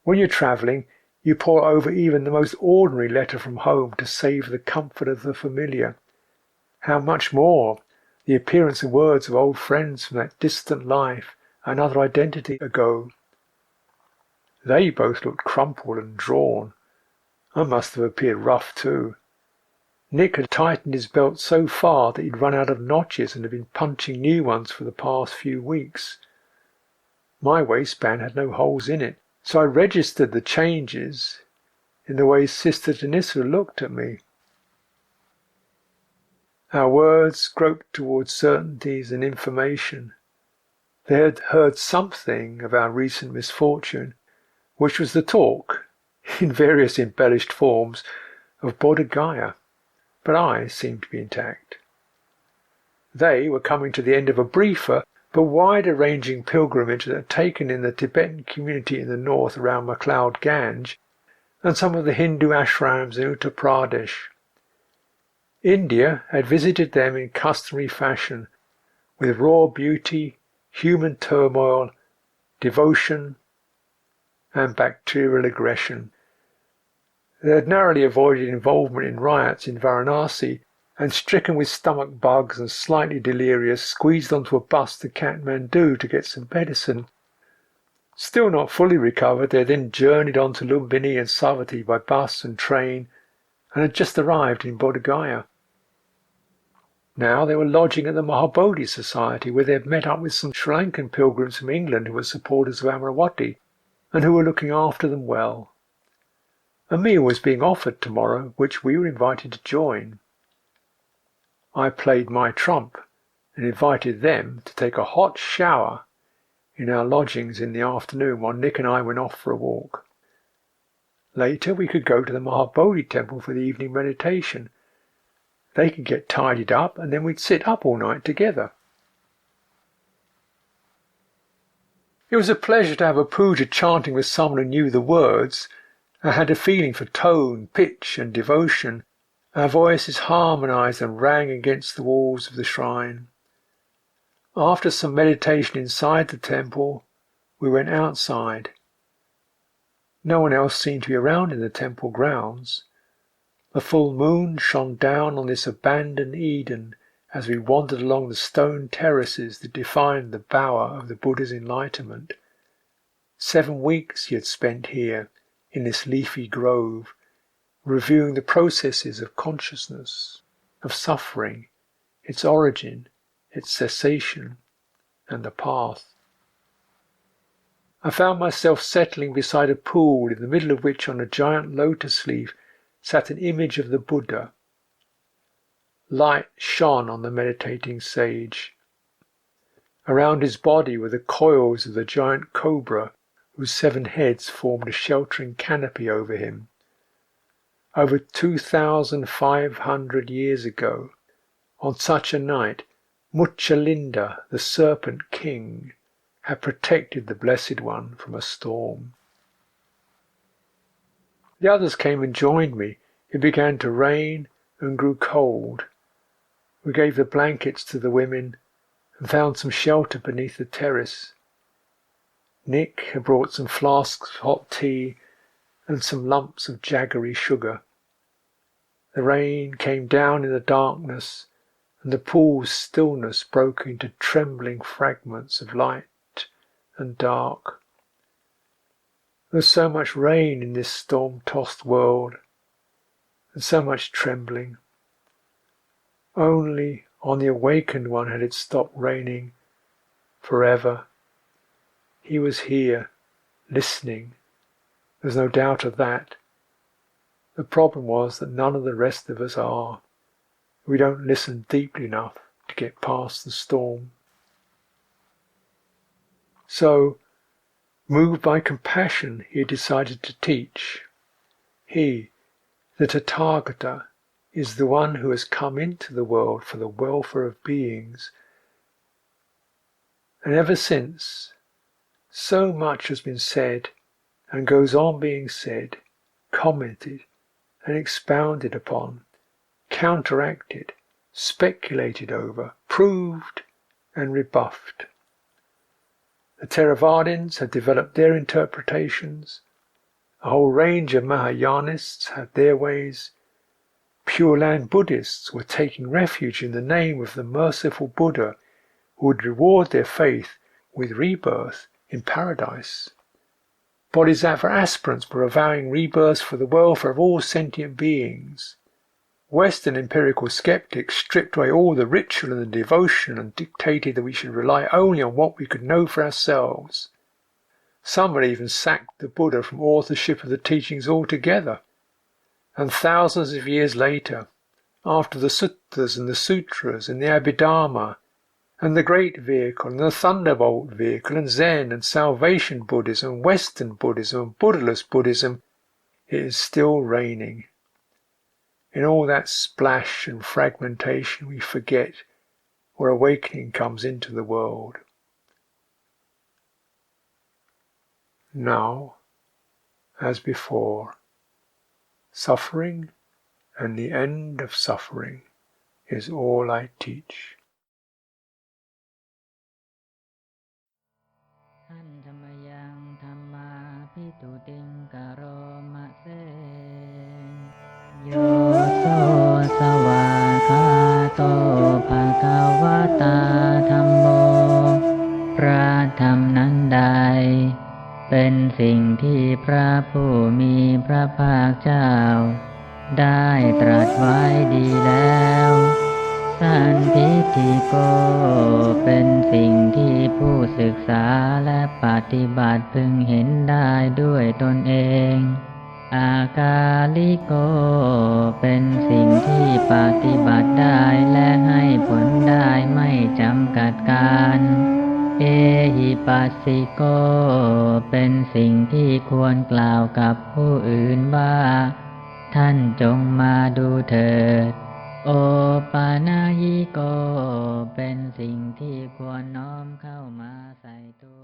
When you're travelling, you pore over even the most ordinary letter from home to save the comfort of the familiar. How much more the appearance and words of old friends from that distant life, another identity ago. They both looked crumpled and drawn. I must have appeared rough too. Nick had tightened his belt so far that he'd run out of notches and had been punching new ones for the past few weeks. My waistband had no holes in it, so I registered the changes in the way Sister Thanissara looked at me. Our words groped towards certainties and information. They had heard something of our recent misfortune, which was the talk, in various embellished forms, of Bodh Gaya, but I seemed to be intact. They were coming to the end of a briefer but wider-ranging pilgrimage that had taken in the Tibetan community in the north around MacLeod Gange and some of the Hindu ashrams in Uttar Pradesh. India had visited them in customary fashion, with raw beauty, human turmoil, devotion, and bacterial aggression. They had narrowly avoided involvement in riots in Varanasi, and stricken with stomach bugs and slightly delirious, squeezed onto a bus to Kathmandu to get some medicine. Still not fully recovered, they had then journeyed on to Lumbini and Savatthi by bus and train, and had just arrived in Bodh Gaya. Now they were lodging at the Mahabodhi Society, where they had met up with some Sri Lankan pilgrims from England who were supporters of Amaravati, and who were looking after them well. A meal was being offered tomorrow, which we were invited to join. I played my trump and invited them to take a hot shower in our lodgings in the afternoon while Nick and I went off for a walk. Later we could go to the Mahabodhi temple for the evening meditation. They could get tidied up, and then we'd sit up all night together. It was a pleasure to have a puja chanting with someone who knew the words. I had a feeling for tone, pitch, and devotion. Our voices harmonized and rang against the walls of the shrine. After some meditation inside the temple, we went outside. No one else seemed to be around in the temple grounds. The full moon shone down on this abandoned Eden as we wandered along the stone terraces that defined the bower of the Buddha's enlightenment. 7 weeks he had spent here, in this leafy grove, reviewing the processes of consciousness, of suffering, its origin, its cessation, and the path. I found myself settling beside a pool in the middle of which, on a giant lotus leaf, sat an image of the Buddha. Light shone on the meditating sage. Around his body were the coils of the giant cobra, whose 7 heads formed a sheltering canopy over him. Over 2,500 years ago, on such a night, Muchalinda, the serpent king, had protected the Blessed One from a storm. The others came and joined me. It began to rain and grew cold. We gave the blankets to the women and found some shelter beneath the terrace. Nick had brought some flasks of hot tea and some lumps of jaggery sugar. The rain came down in the darkness, and the pool's stillness broke into trembling fragments of light and dark. There was so much rain in this storm-tossed world, and so much trembling. Only on the awakened one had it stopped raining forever. He was here, listening. There's no doubt of that. The problem was that none of the rest of us are. We don't listen deeply enough to get past the storm. So, moved by compassion, he decided to teach. He, the Tathagata, is the one who has come into the world for the welfare of beings. And ever since, so much has been said and goes on being said, commented and expounded upon, counteracted, speculated over, proved and rebuffed. The Theravadins had developed their interpretations. A whole range of Mahayanists had their ways. Pure Land Buddhists were taking refuge in the name of the merciful Buddha, who would reward their faith with rebirth in paradise. Bodhisattva aspirants were avowing rebirth for the welfare of all sentient beings. Western empirical skeptics stripped away all the ritual and the devotion and dictated that we should rely only on what we could know for ourselves. Some had even sacked the Buddha from authorship of the teachings altogether. And thousands of years later, after the suttas and the sutras and the Abhidharma and the Great Vehicle and the Thunderbolt Vehicle and Zen and Salvation Buddhism, Western Buddhism, Buddhaless Buddhism, it is still raining. In all that splash and fragmentation we forget where awakening comes into the world. Now, as before, suffering and the end of suffering is all I teach. ท่านธรรมยังธรรมาภิตุติงกโรมะเสโยโสสวากขาโตภะคะวะตาธัมโมพระธรรมนั้นใดเป็นสิ่งที่พระผู้มีพระภาคเจ้าได้ตรัสไว้ดีแล้วสันทิฏฐิโกเป็นสิ่งที่ผู้ศึกษาและปฏิบัติพึงเห็นได้ด้วยตนเองอากาลิโกเป็นสิ่งที่ปฏิบัติได้และให้ผลได้ไม่จำกัดการเอหิปัสสิโกเป็นสิ่งที่ควรกล่าวกับผู้อื่นว่าท่านจงมาดูเถิดโอปานายิโกเป็นสิ่งที่ควรน้อมเข้ามาใส่ตัว